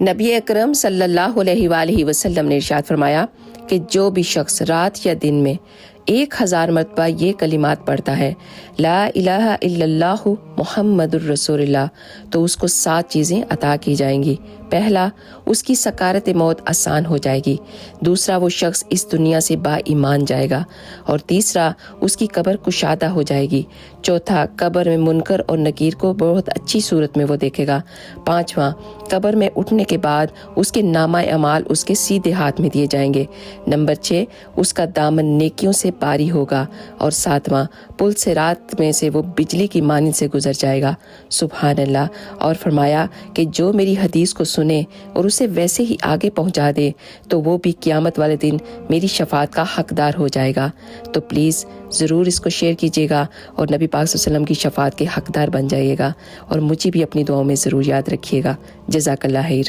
نبی اکرم صلی اللہ علیہ وآلہ وسلم نے ارشاد فرمایا کہ جو بھی شخص رات یا دن میں 1000 مرتبہ یہ کلمات پڑھتا ہے، لا الہ الا اللہ محمد الرسول اللہ، تو اس کو 7 چیزیں عطا کی جائیں گی۔ پہلا، اس کی سکارت موت آسان ہو جائے گی۔ دوسرا، وہ شخص اس دنیا سے با ایمان جائے گا۔ اور تیسرا، اس کی قبر کشادہ ہو جائے گی۔ چوتھا، قبر میں منکر اور نکیر کو بہت اچھی صورت میں وہ دیکھے گا۔ پانچواں، قبر میں اٹھنے کے بعد اس کے نامہ اعمال اس کے سیدھے ہاتھ میں دیے جائیں گے۔ نمبر 6، اس کا دامن نیکیوں سے باری ہوگا۔ اور ساتواں، پل سے رات میں سے وہ بجلی کی مانند سے گزر جائے گا۔ سبحان اللہ۔ اور فرمایا کہ جو میری حدیث کو سنے اور اسے ویسے ہی آگے پہنچا دے تو وہ بھی قیامت والے دن میری شفاعت کا حقدار ہو جائے گا۔ تو پلیز ضرور اس کو شیئر کیجیے گا اور نبی پاک صلی اللہ علیہ وسلم کی شفاعت کے حقدار بن جائیے گا، اور مجھے بھی اپنی دعاؤں میں ضرور یاد رکھیے گا۔ جزاک اللہ خیر۔